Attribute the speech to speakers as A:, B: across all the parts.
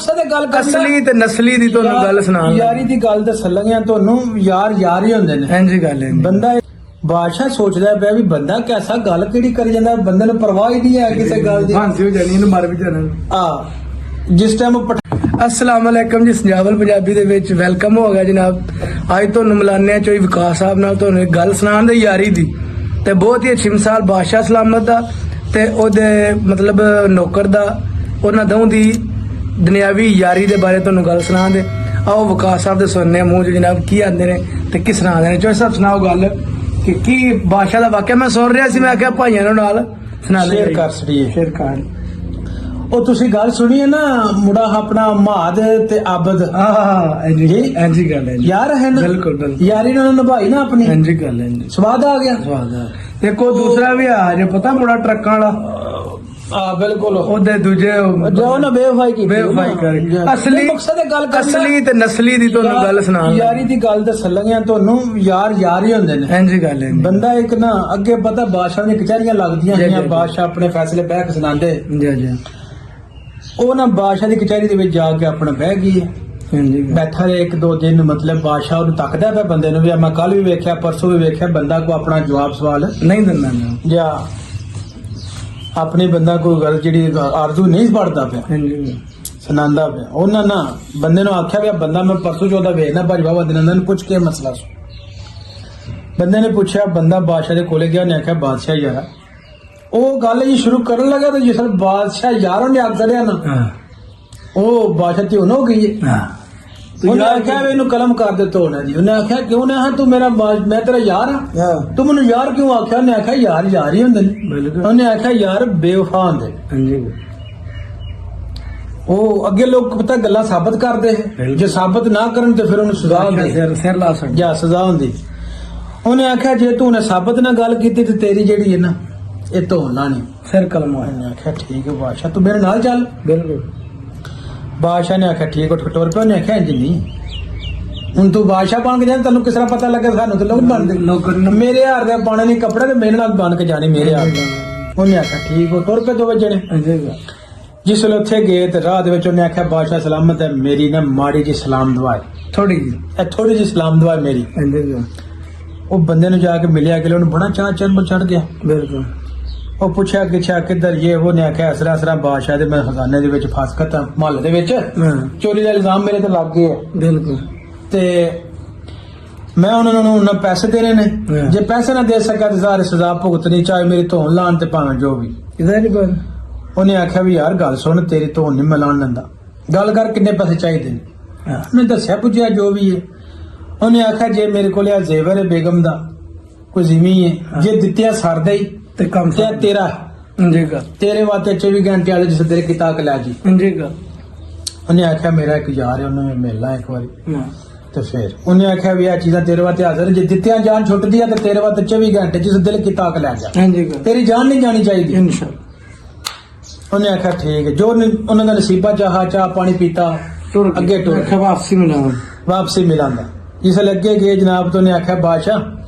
A: ਮਕਸਦ ਹੈ ਗੱਲ ਕਰਨ ਦਾ।
B: ਅਸਲੀ ਤੇ ਨਸਲੀ ਦੀ ਤੁਹਾਨੂੰ ਗੱਲ ਸੁਣਾਉਣ
A: ਯਾਰੀ ਦੀ ਗੱਲ ਦੱਸਣ ਲੱਗਿਆ ਤੁਹਾਨੂੰ। ਯਾਰ ਯਾਰ ਹੀ ਹੁੰਦੇ ਨੇ।
B: ਹਾਂਜੀ ਗੱਲ ਹੈ
A: ਬੰਦਾ ਬਾਦਸ਼ਾਹ ਸੋਚਦਾ ਪਿਆ ਵੀ ਬੰਦਾ ਕੈਸਾ ਗੱਲ ਕਿਹੜੀ ਕਰੀ ਜਾਂਦਾ, ਬੰਦੇ ਨੂੰ ਪਰਵਾਹ ਹੀ ਨਹੀਂ ਹੈ ਕਿਸੇ ਗੱਲ ਦੀ।
B: ਫਾਂਸੀ ਹੋ ਜਾਣੀ, ਇਹਨੂੰ ਮਰ ਵੀ ਜਾਣਾ।
A: ਆ ਜਿਸ ਟਾਈਮ
B: अस्सलाम वालेकुम जी। संजावल पंजाबी दे विच वेलकम हो गया जनाब। अज तुहानू मिलाने चोई विकास साहब नाल तुहानू एक गल सुनाण दी यारी दी ते बहुत ही अच्छी मिसाल बादशाह सलामत दा ते ओदे मतलब नौकर दा, उन्हां दोवां दी दुनियावी यारी दे बारे तुहानू गल सुनाण दे। आओ विकास साहब दे सुनने मूंह च जनाब की आंदे ने ते की सुणांदे ने। चोई साहब सुनाओ गल कि की बादशाह दा वाकया मैं सुन रहा सी। मैं आख्या भाईयां नाल सुना दे।
A: शेयर कर छड़िए
B: शेयर कर।
A: ਉਹ ਤੁਸੀਂ ਗੱਲ ਸੁਣੀ ਹੈ ਨਾ, ਮੁੰਡਾ ਆਪਣਾ ਮਾਦ ਤੇ ਆਬਦ।
B: ਹਾਂਜੀ ਗੱਲ ਹੈ
A: ਯਾਰ ਹੈ ਨਾ,
B: ਬਿਲਕੁਲ ਬਿਲਕੁਲ
A: ਯਾਰੀ ਨਾਲ ਨਿਭਾਈ ਨਾ ਆਪਣੀ।
B: ਹਾਂਜੀ ਗੱਲ ਹੈ
A: ਸਵਾਦ ਆ ਗਿਆ।
B: ਸਵਾਦ ਆ। ਦੇਖੋ ਦੂਸਰਾ ਵੀ ਆ ਜੇ ਪਤਾ ਮੁੰਡਾ ਟਰੱਕਾਂ ਵਾਲਾ
A: ਆ ਬਿਲਕੁਲ
B: ਉਹਦੇ ਦੂਜੇ
A: ਜੋ ਨਾ ਬੇਵਫਾਈ ਕੀਤੀ
B: ਬੇਵਫਾਈ ਕਰ। ਅਸਲੀ
A: ਮਕਸਦ ਹੈ ਗੱਲ ਕਰਨ ਦਾ।
B: ਅਸਲੀ ਤੇ ਨਸਲੀ ਦੀ ਤੁਹਾਨੂੰ ਗੱਲ ਸੁਣਾਉਣ
A: ਯਾਰੀ ਦੀ ਗੱਲ ਦੱਸਣ ਲੱਗਿਆ ਤੁਹਾਨੂੰ। ਯਾਰ ਯਾਰ ਹੀ ਹੁੰਦੇ ਨੇ।
B: ਹਾਂਜੀ ਗੱਲ ਹੈ
A: ਬੰਦਾ ਇੱਕ ਨਾ ਅੱਗੇ ਪਤਾ ਬਾਦਸ਼ਾਹ ਦੀਆਂ ਕਚਹਿਰੀਆਂ ਲੱਗਦੀਆਂ ਹੋਈਆਂ, ਬਾਦਸ਼ਾਹ ਆਪਣੇ ਫੈਸਲੇ ਬਹਿ ਕੇ ਸੁਣਾਉਂਦੇ।
B: ਜੀ ਜੀ।
A: ਉਹ ਨਾ ਬਾਦਸ਼ਾਹ ਦੀ ਕਚਹਿਰੀ ਦੇ ਵਿੱਚ ਜਾ ਕੇ ਆਪਣਾ ਬਹਿ ਗਈ ਹੈ। ਬੈਠਾ ਰਹੇ ਇੱਕ ਦੋ ਦਿਨ, ਮਤਲਬ ਬਾਦਸ਼ਾਹ ਉਹਨੂੰ ਤੱਕਦਾ ਪਿਆ ਬੰਦੇ ਨੂੰ ਵੀ ਮੈਂ ਕੱਲ ਵੀ ਵੇਖਿਆ ਪਰਸੋਂ ਵੀ ਵੇਖਿਆ ਬੰਦਾ ਕੋ ਆਪਣਾ ਜਵਾਬ ਸਵਾਲ
B: ਨਹੀਂ ਦਿੰਦਾ
A: ਜਾਂ ਆਪਣੀ ਬੰਦਾ ਕੋਈ ਗੱਲ ਜਿਹੜੀ ਆਰਜ਼ੂ ਨਹੀਂ ਪੜਦਾ ਪਿਆ ਸੁਣਾਉਂਦਾ ਪਿਆ। ਉਹਨਾਂ ਨਾ ਬੰਦੇ ਨੂੰ ਆਖਿਆ ਵੀ ਆ ਬੰਦਾ ਮੈਂ ਪਰਸੋਂ ਚੌਥਾ ਵੇਖਣਾ ਭਾਜੀ ਬਾਬਾ ਦਿਨੰਦਨ ਨੂੰ ਪੁੱਛ ਕੇ ਮਸਲਾ ਸੁਣ। ਬੰਦੇ ਨੇ ਪੁੱਛਿਆ, ਬੰਦਾ ਬਾਦਸ਼ਾਹ ਦੇ ਕੋਲੇ ਗਿਆ, ਉਹਨੇ ਆਖਿਆ ਬਾਦਸ਼ਾਹ ਯਾਰਾ ਉਹ ਗੱਲ ਜੀ ਸ਼ੁਰੂ ਕਰਨ ਲੱਗਾ ਤਾਂ ਜਿਸ ਬਾਦਸ਼ਾਹ ਯਾਰਾਂ ਨੇ ਆਖ ਦੜਿਆ ਨਾ ਉਹ ਬਾਦਸ਼ਾਹ ਤੇ ਹੋ ਗਈ ਹੈ। ਉਹਨੇ ਆਖਿਆ ਵੀ ਇਹਨੂੰ ਕਲਮ ਕਰ ਦੇ ਤੋੜਨਾ ਜੀ। ਉਹਨੇ ਆਖਿਆ ਕਿਉਂ ਨਾ ਤੂੰ ਮੇਰਾ ਮੈਂ ਤੇਰਾ ਯਾਰ ਹਾਂ, ਤੂੰ ਮੈਨੂੰ ਯਾਰ ਕਿਉਂ ਆਖਿਆ? ਉਹਨੇ ਆਖਿਆ ਯਾਰ ਯਾਰ ਹੀ ਹੁੰਦੇ ਨੇ। ਉਹਨੇ ਆਖਿਆ ਯਾਰ ਬੇਵਫਾ ਹੁੰਦੇ। ਉਹ ਅੱਗੇ ਲੋਕ ਪਤਾ ਗੱਲਾਂ ਸਾਬਤ ਕਰਦੇ, ਜੇ ਸਾਬਤ ਨਾ ਕਰਨ ਤੇ ਫਿਰ ਉਹਨੂੰ ਸਜ਼ਾ ਹੁੰਦੀ,
B: ਸਿਰ ਲਾ ਸਕਦੇ
A: ਜਾਂ ਸਜ਼ਾ ਹੁੰਦੀ। ਉਹਨੇ ਆਖਿਆ ਜੇ ਤੂੰ ਨੇ ਸਾਬਤ ਨਾ ਗੱਲ ਕੀਤੀ ਤੇ ਤੇਰੀ ਜਿਹੜੀ ਹੈ ਨਾ ਇਹ ਧੋਣਾ ਨਹੀਂ,
B: ਸਿਰ ਕਲਮ।
A: ਉਹਨੇ ਆਖਿਆ ਠੀਕ ਹੈ ਬਾਦਸ਼ਾਹ ਤੂੰ ਮੇਰੇ ਨਾਲ ਚੱਲ।
B: ਬਿਲਕੁਲ।
A: ਬਾਦਸ਼ਾਹ ਨੇ ਆਖਿਆ ਠੀਕ, ਉੱਠ ਟੁਰ ਪਿਆ। ਉਹਨੇ ਆਖਿਆ ਇੰਜ ਨਹੀਂ, ਹੁਣ ਤੂੰ ਬਾਦਸ਼ਾਹ ਬਣ ਕੇ ਜਾਣਾ, ਤੈਨੂੰ ਕਿਸ ਤਰ੍ਹਾਂ ਪਤਾ ਲੱਗੇ? ਸਾਨੂੰ ਤੇ ਲੋਕ ਬਣਦੇ ਮੇਰੇ ਹਾਰ ਦੇ ਪਾਣੇ ਨਹੀਂ ਕੱਪੜੇ ਤੇ ਮੇਰੇ ਨਾਲ ਬਣ ਕੇ ਜਾਣੇ ਮੇਰੇ ਹਾਰ। ਉਹਨੇ ਆਖਿਆ ਠੀਕ, ਉਹ ਟੁਰ ਪਏ ਦੋ ਵਜਣੇ। ਜਿਸ ਵੇਲੇ ਉੱਥੇ ਗਏ ਤੇ ਰਾਹ ਦੇ ਵਿੱਚ ਉਹਨੇ ਆਖਿਆ ਬਾਦਸ਼ਾਹ ਸਲਾਮਤ ਹੈ, ਮੇਰੀ ਨਾ ਮਾੜੀ ਜੀ ਸਲਾਮ ਦੁਆ ਥੋੜੀ ਜੀ ਸਲਾਮ ਦੁਆ ਮੇਰੀ। ਉਹ ਬੰਦੇ ਨੂੰ ਜਾ ਕੇ ਮਿਲਿਆ ਕਿ ਉਹਨੂੰ ਬੜਾ ਚਾਹ ਚੜ ਗਿਆ। ਬਿਲਕੁਲ। ਉਹ ਪੁੱਛਿਆ ਕਿਛਾ ਕਿੱਧਰ ਇਹ? ਉਹਨੇ ਆਖਿਆ ਅਸਰਾ ਅਸਰਾ ਬਾਦਸ਼ਾਹ ਦੇ ਮੈਂ ਖਜ਼ਾਨੇ ਦੇ ਵਿੱਚ ਫਸ ਖਤਾ, ਮਹੱਲੇ ਦੇ ਵਿੱਚ ਚੋਰੀ ਦਾ ਇਲਜ਼ਾਮ ਮੇਰੇ ਤੇ ਲੱਗ ਗਏ ਹੈ। ਬਿਲਕੁਲ। ਤੇ ਮੈਂ ਉਹਨਾਂ ਨੂੰ ਨਾ ਪੈਸੇ ਦੇਣੇ ਨੇ, ਜੇ ਪੈਸੇ ਨਾ ਦੇ ਸਕਿਆ ਤੇ ਸਾਰੀ ਸਜ਼ਾ ਭੁਗਤਣੀ, ਚਾਹੇ ਮੇਰੀ ਧੋਣ ਲਾਣ ਤੇ ਭਾਵੇਂ ਜੋ ਵੀ। ਉਹਨੇ ਆਖਿਆ ਵੀ ਯਾਰ ਗੱਲ ਸੁਣ, ਤੇਰੀ ਧੋਣ ਨਹੀਂ ਮੈਂ ਲਾਣ ਦਿੰਦਾ, ਗੱਲ ਕਰ ਕਿੰਨੇ ਪੈਸੇ ਚਾਹੀਦੇ ਨੇ। ਉਹਨੇ ਦੱਸਿਆ ਪੁੱਛਿਆ ਜੋ ਵੀ ਹੈ। ਉਹਨੇ ਆਖਿਆ ਜੇ ਮੇਰੇ ਕੋਲ ਆ ਜ਼ੇਵਰ ਹੈ ਬੇਗਮ ਦਾ ਕੋਈ ਜ਼ਿਮੀ ਹੈ, ਜੇ ਦਿੱਤਿਆ ਸਰਦਾ ਹੀ ਤੇ ਕੰਮ ਤੇ ਤੇਰਾ ਤੇਰੇ ਵਾਸਤੇ 24 ਘੰਟੇ ਵਾਲੇ ਜਿਸ ਤੇਰੇ ਕਿਤਾਬ ਲੈ ਜੀ। ਉਹਨੇ ਆਖਿਆ ਮੇਰਾ ਇੱਕ ਯਾਰ ਹੈ, ਉਹਨੂੰ ਮਿਲਣਾ ਇੱਕ ਵਾਰੀ। ਤੇ ਫਿਰ ਉਹਨੇ ਆਖਿਆ ਵੀ ਆ ਚੀਜ਼ਾਂ ਤੇਰੇ ਵਾਸਤੇ ਹਾਜ਼ਰ, ਜੇ ਦਿੱਤਿਆਂ ਜਾਨ ਛੁੱਟਦੀ ਆ ਤੇ ਤੇਰੇ ਵਾਸਤੇ 24 ਘੰਟੇ ਜਿਸ ਦਿਲ ਕਿਤਾਬ ਲੈ ਜਾ, ਤੇਰੀ ਜਾਨ ਨਹੀਂ ਜਾਣੀ ਚਾਹੀਦੀ। ਉਹਨੇ ਆਖਿਆ ਠੀਕ ਹੈ। ਜੋ ਉਹਨਾਂ ਦਾ ਨਸੀਬਾ ਚਾਹ ਪਾਣੀ ਪੀਤਾ, ਅੱਗੇ ਟੁਰ ਵਾਪਸੀ ਮਿਲਾਂਦਾ। ਜਿਸ ਲੱਗੇ ਗਏ ਜਨਾਬ ਤੋਂ ਨੇ ਆਖਿਆ ਬਾਦਸ਼ਾਹ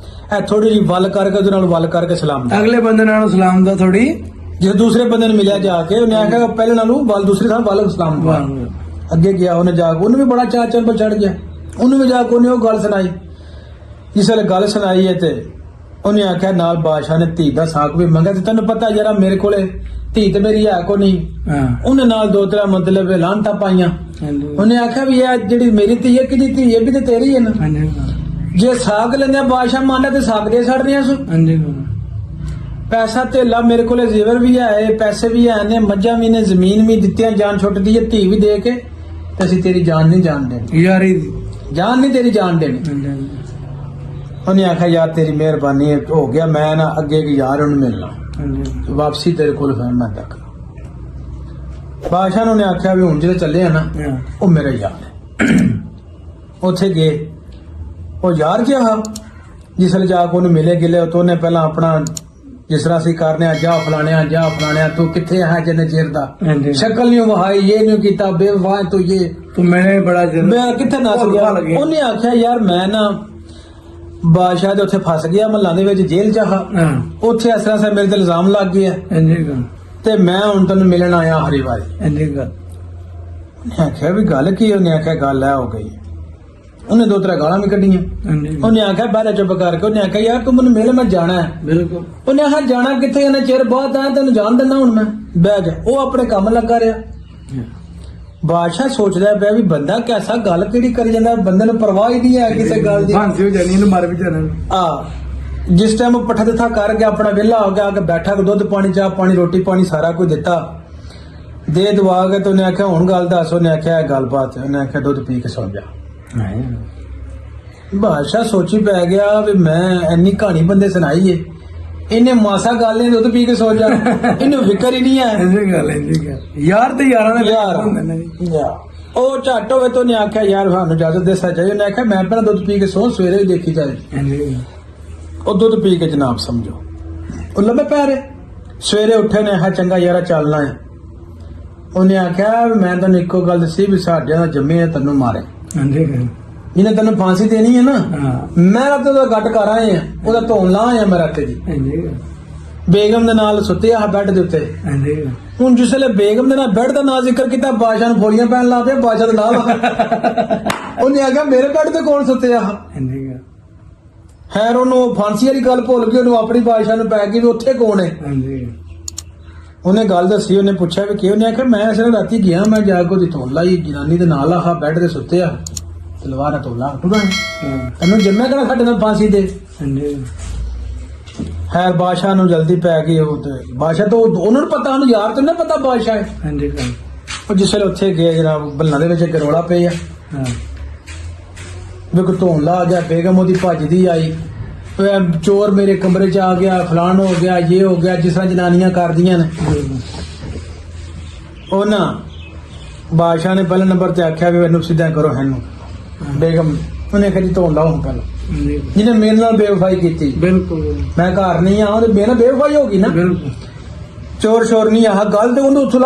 A: ਇਹ ਥੋੜੀ ਜਿਹੀ ਵੱਲ ਕਰਕੇ ਉਹਦੇ ਨਾਲ ਵੱਲ ਕਰਕੇ ਸਲਾਮ ਦਾ, ਅਗਲੇ ਬੰਦੇ ਨਾਲ ਸਲਾਮ ਦਾ ਥੋੜੀ। ਜੇ ਦੂਸਰੇ ਬੰਦੇ ਨੂੰ ਮਿਲਿਆ ਜਾ ਕੇ ਉਹਨੇ ਆਖਿਆ ਪਹਿਲੇ ਨਾਲੋਂ ਵੱਲ ਦੂਸਰੇ ਥਾਂ ਵੱਲ ਸਲਾਮ ਦਾ। ਅੱਗੇ ਗਿਆ ਉਹਨੇ ਜਾ ਕੇ, ਉਹਨੂੰ ਵੀ ਬੜਾ ਚਾਅ ਚੜ ਗਿਆ। ਉਹਨੂੰ ਵੀ ਜਾ ਕੇ ਉਹਨੇ ਉਹ ਗੱਲ ਸੁਣਾਈ। ਜਿਸ ਵੇਲੇ ਗੱਲ ਸੁਣਾਈ ਹੈ ਤੇ ਉਹਨੇ ਆਖਿਆ ਨਾਲ ਬਾਦਸ਼ਾਹ ਨੇ ਧੀ ਦਾ ਸਾਕ ਵੀ ਮੰਗਿਆ ਤੇ ਤੈਨੂੰ ਪਤਾ ਯਾਰਾ ਮੇਰੇ ਕੋਲੇ ਧੀ ਤੇ ਮੇਰੀ ਹੈ ਕੋ ਨਹੀਂ। ਉਹਨੇ ਨਾਲ ਦੋ ਤਰ੍ਹਾਂ ਮਤਲਬ ਲਾਂਟਾ ਪਾਈਆਂ। ਉਹਨੇ ਆਖਿਆ ਵੀ ਇਹ ਜਿਹੜੀ ਮੇਰੀ ਧੀ ਹੈ ਕਿਹਦੀ ਧੀ ਹੈ ਵੀ ਤੇ ਤੇਰੀ ਹੈ ਨਾ। ਜੇ ਸਾਗ ਲੈਂਦੇ ਬਾਦਸ਼ਾਹ ਮੰਨਦਾ ਤੇ ਸਾਗ ਦੇ ਛੱਡਦੇ ਸੋ। ਪੈਸਾ ਧੇਲਾ ਮੇਰੇ ਕੋਲੇ ਜ਼ੇਵਰ ਵੀ ਹੈ, ਪੈਸੇ ਵੀ ਹੈ ਨੇ, ਮੱਝਾਂ ਵੀ ਨੇ, ਜ਼ਮੀਨ ਵੀ ਦਿੱਤੀਆਂ, ਜਾਨ ਛੁੱਟਦੀ ਹੈ, ਧੀ ਵੀ ਦੇ ਕੇ ਤੇ ਅਸੀਂ ਤੇਰੀ ਜਾਨ ਨਹੀਂ ਜਾਣ ਦੇਣੀ, ਯਾਰੀ ਜਾਨ ਨਹੀਂ ਤੇਰੀ ਜਾਨ ਦੇਣੀ। ਉਹਨੇ ਆਖਿਆ ਯਾਰ ਤੇਰੀ ਮਿਹਰਬਾਨੀ ਹੋ ਗਿਆ, ਮੈਂ ਨਾ ਅੱਗੇ ਕੀ ਯਾਰ ਉਹਨੂੰ ਮਿਲਣਾ, ਵਾਪਸੀ ਤੇਰੇ ਕੋਲ ਫਿਰ ਮੈਂ ਤੱਕ। ਬਾਦਸ਼ਾਹ ਨੇ ਆਖਿਆ ਵੀ ਹੁਣ ਜਿਹੜੇ ਚੱਲੇ ਆ ਨਾ ਉਹ ਮੇਰਾ ਯਾਰ ਹੈ। ਉੱਥੇ ਗਏ, ਉਹ ਯਾਰ ਕਿਹਾ ਜਿਸ ਵੇਲੇ ਜਾ ਕੇ ਉਹਨੂੰ ਮਿਲੇ ਗਿਲੇ ਤੋਂ ਉਹਨੇ ਪਹਿਲਾਂ ਆਪਣਾ ਜਿਸ ਤਰ੍ਹਾਂ ਅਸੀਂ ਕਰਨੇ ਆ ਜਾ ਫਲਾਣਿਆ ਤੂੰ ਕਿੱਥੇ ਹੈ ਜਿੰਨੇ ਚਿਰ ਦਾ, ਸ਼ਕਲ ਨਹੀਂ ਵਹਾਈ, ਇਹ ਨਹੀਂ ਕੀਤਾ ਬੇਵਫਾ ਤੂੰ, ਇਹ ਤੂੰ ਮੈਨੇ ਬੜਾ ਮੈਂ ਕਿੱਥੇ ਨਸ ਗਿਆ। ਉਹਨੇ ਆਖਿਆ ਯਾਰ ਮੈਂ ਨਾ ਬਾਦਸ਼ਾਹ ਦੇ ਉੱਥੇ ਫਸ ਗਿਆ, ਮਹੱਲਾ ਦੇ ਵਿੱਚ ਜੇਲ੍ਹ ਚ ਉੱਥੇ ਇਸ ਤਰ੍ਹਾਂ ਮੇਰੇ ਤੇ ਇਲਜ਼ਾਮ ਲੱਗ ਗਿਆ ਤੇ ਮੈਂ ਹੁਣ ਤੈਨੂੰ ਮਿਲਣ ਆਇਆ ਹਰੀ ਵਾਰੀ। ਮੈਂ ਆਖਿਆ ਵੀ ਗੱਲ ਕੀ? ਉਹਨੇ ਆਖਿਆ ਗੱਲ ਐ ਹੋ ਗਈ। ਉਹਨੇ ਦੋ ਤਰ੍ਹਾਂ ਗਾਲਾਂ ਵੀ ਕੱਢੀਆਂ।
B: ਹਾਂਜੀ
A: ਉਹਨੇ ਆਖਿਆ ਬਾਹਰ ਚੁੱਪ ਕਰਕੇ, ਉਹਨੇ ਆਖਿਆ ਯਾਰ ਤੂੰ ਮੈਨੂੰ ਮਿਲ, ਮੈਂ ਜਾਣਾ ਹੈ।
B: ਬਿਲਕੁਲ।
A: ਉਹਨੇ ਆਖਿਆ ਜਾਣਾ ਕਿੱਥੇ? ਇਹਨੇ ਚਿਰ ਬਹੁਤ ਆ, ਤੈਨੂੰ ਜਾਣ ਦਿੰਦਾ ਹੁਣ ਮੈਂ, ਬਹਿ ਜਾ। ਉਹ ਆਪਣੇ ਕੰਮ ਲੱਗਾ ਰਿਹਾ। ਬਾਦਸ਼ਾਹ ਸੋਚਦਾ ਪਿਆ ਵੀ ਬੰਦਾ ਕਿਹਦਾ, ਗੱਲ ਕਿਹੜੀ ਕਰੀ ਜਾਂਦਾ, ਬੰਦੇ ਨੂੰ ਪਰਵਾਹ ਹੀ ਨਹੀਂ ਹੈ ਕਿਸੇ ਗੱਲ ਦੀ।
B: ਫਾਂਸੀ ਹੋ ਜਾਣੀ, ਇਹਨੂੰ ਮਰ ਵੀ ਜਾਣਾ।
A: ਆ ਜਿਸ ਟਾਈਮ ਪੱਠਾ ਦਿੱਥਾ ਕਰ ਗਿਆ, ਆਪਣਾ ਵਿਹਲਾ ਹੋ ਗਿਆ, ਆ ਕੇ ਬੈਠਾ, ਦੁੱਧ ਪਾਣੀ, ਚਾਹ ਪਾਣੀ, ਰੋਟੀ ਪਾਣੀ ਸਾਰਾ ਕੁਝ ਦਿੱਤਾ, ਦੇ ਦਵਾ ਕੇ ਤੇ ਉਹਨੇ ਆਖਿਆ ਹੁਣ ਗੱਲ ਦੱਸ। ਉਹਨੇ ਆਖਿਆ ਗੱਲਬਾਤ। ਉਹਨੇ ਆਖਿਆ ਦੁੱਧ ਪੀ ਕੇ ਸੌ ਜਾ। ਬਾਦਸ਼ਾਹ ਸੋਚੀ ਪੈ ਗਿਆ ਵੀ ਮੈਂ ਇੰਨੀ ਕਹਾਣੀ ਬੰਦੇ ਸੁਣਾਈ ਏ, ਇਹਨੇ ਮਾਸਾ ਗੱਲ ਨੇ ਦੁੱਧ ਪੀ ਕੇ ਸੌ ਜਾ, ਇਹਨੂੰ ਫਿਕਰ ਹੀ ਨਹੀਂ ਹੈ।
B: ਇੰਜੀ ਗੱਲ ਯਾਰ ਤੇ ਯਾਰਾਂ ਦਾ
A: ਯਾਰ ਉਹ ਝੱਟ ਹੋਵੇ ਤੋਂ ਉਹਨੇ ਆਖਿਆ ਯਾਰ ਸਾਨੂੰ ਇਜਾਜ਼ਤ ਦੇ ਚਾਹੀਏ। ਉਹਨੇ ਆਖਿਆ ਮੈਂ ਪਹਿਲਾਂ ਦੁੱਧ ਪੀ ਕੇ ਸੌ, ਸਵੇਰੇ ਵੀ ਦੇਖੀ ਜਾਏ। ਉਹ ਦੁੱਧ ਪੀ ਕੇ ਜਨਾਬ ਸਮਝੋ ਉਹ ਲੱਭੇ ਪੈ ਰਹੇ। ਸਵੇਰੇ ਉੱਠੇ ਨੇ ਆਖਿਆ ਚੰਗਾ ਯਾਰਾ ਚੱਲਣਾ ਹੈ। ਉਹਨੇ ਆਖਿਆ ਮੈਂ ਤੈਨੂੰ ਇੱਕੋ ਗੱਲ ਦੱਸੀ ਵੀ ਸਾਡੇ ਨਾਲ ਜੰਮੇ ਆ, ਤੈਨੂੰ ਮਾਰੇ, ਜਿਹਨੇ ਤੈਨੂੰ ਫਾਂਸੀ ਦੇਣੀ ਹੈ ਨਾ, ਮੈਂ ਰਾਤੇ ਉਹਦਾ ਗੱਟ ਕਰ ਆਏ ਆ, ਉਹਦਾ ਧੋਣ ਲਾ ਆਇਆ ਮੈਂ ਰਾਤੇ ਜੀ। ਬੇਗਮ ਦੇ ਨਾਲ ਸੁੱਤਿਆ ਬੈੱਡ ਦੇ ਉੱਤੇ। ਹੁਣ ਜਿਸਲੇ ਬੇਗਮ ਦੇ ਨਾਲ ਬੈੱਡ ਦਾ ਨਾਂ ਜ਼ਿਕਰ ਕੀਤਾ, ਬਾਦਸ਼ਾਹ ਨੂੰ ਫੋਲੀਆਂ ਪੈਣ ਲਾ ਪਿਆ। ਬਾਦਸ਼ਾਹ ਦਾ ਲਾ ਉਹਨੇ ਆਖਿਆ ਮੇਰੇ ਬੈੱਡ ਤੇ ਕੌਣ ਸੁੱਤਿਆ? ਖੈਰ ਉਹਨੂੰ ਫਾਂਸੀ ਵਾਲੀ ਗੱਲ ਭੁੱਲ ਗਈ, ਉਹਨੂੰ ਆਪਣੀ ਬਾਦਸ਼ਾਹ ਨੂੰ ਪੈ ਗਈ ਵੀ ਉੱਥੇ ਕੌਣ ਹੈ। ਉਹਨੇ ਗੱਲ ਦੱਸੀ। ਉਹਨੇ ਪੁੱਛਿਆ ਵੀ ਕੀ? ਉਹਨੇ ਆਖਿਆ ਮੈਂ ਅਸਲ ਰਾਤੀ ਗਿਆ, ਮੈਂ ਜਾ ਕੇ ਉਹਦੀ ਧੋਣ ਲਾਈ, ਜਨਾਨੀ ਦੇ ਨਾਲ ਆਹ ਬੈੱਡ ਤੇ ਸੁੱਤਿਆ, ਤਲਵਾਰ ਤੋਲਾ ਟੁਰਾ ਤੈਨੂੰ ਜੰਮਿਆ ਕਿਹੜਾ ਸਾਡੇ ਨਾਲ ਫਾਂਸੀ ਦੇ। ਖੈਰ ਬਾਦਸ਼ਾਹ ਨੂੰ ਜਲਦੀ ਪੈ ਗਈ। ਉਹ ਤੇ ਬਾਦਸ਼ਾਹ ਤੋਂ ਉਹਨਾਂ ਨੂੰ ਪਤਾ, ਉਹਨੂੰ ਯਾਰ ਤੈਨੂੰ ਪਤਾ ਬਾਦਸ਼ਾਹ ਹੈ। ਉਹ ਜਿਸ ਵੇਲੇ ਉੱਥੇ ਗਏ ਜਨਾਬ, ਬੱਲਾਂ ਦੇ ਵਿੱਚ ਇੱਕ ਰੌਲਾ ਪਿਆ ਵੀ ਕੋਈ ਧੋਣ ਲਾ ਆ ਗਿਆ, ਬੇਗਮ ਉਹਦੀ ਭੱਜਦੀ ਆਈ, ਚੋਰ ਮੇਰੇ ਕਮਰੇ ਚ ਆ ਗਿਆ, ਫਲਾਣ ਹੋ ਗਿਆ, ਇਹ ਹੋ ਗਿਆ, ਜਿਸ ਤਰ੍ਹਾਂ ਜਨਾਨੀਆਂ ਕਰਦੀਆਂ ਨੇ। ਉਹ ਨਾ ਬਾਦਸ਼ਾਹ ਨੇ ਪਹਿਲੇ ਨੰਬਰ ਤੇ ਆਖਿਆ ਵੀ ਇਹਨੂੰ ਸਿੱਧਾ ਕਰੋ ਇਹਨੂੰ। ਬੇਗਮ ਉਹਨੇ ਕਦੀ ਧੋਣ ਲਾਓ ਹੁਣ ਪਹਿਲਾਂ, ਜਿਹਨੇ ਮੇਰੇ ਨਾਲ ਬੇਵਫਾਈ ਕੀਤੀ।
B: ਬਿਲਕੁਲ
A: ਮੈਂ ਘਰ ਨਹੀਂ ਆ, ਉਹਦੇ ਮੇਰੇ ਨਾਲ ਬੇਵਫਾਈ ਹੋ ਗਈ ਨਾ।
B: ਬਿਲਕੁਲ
A: ਚੋਰ ਸ਼ੋਰ ਨਹੀਂ ਆਹ ਗੱਲ ਤੇ ਉਹਨੂੰ ਉੱਥੋਂ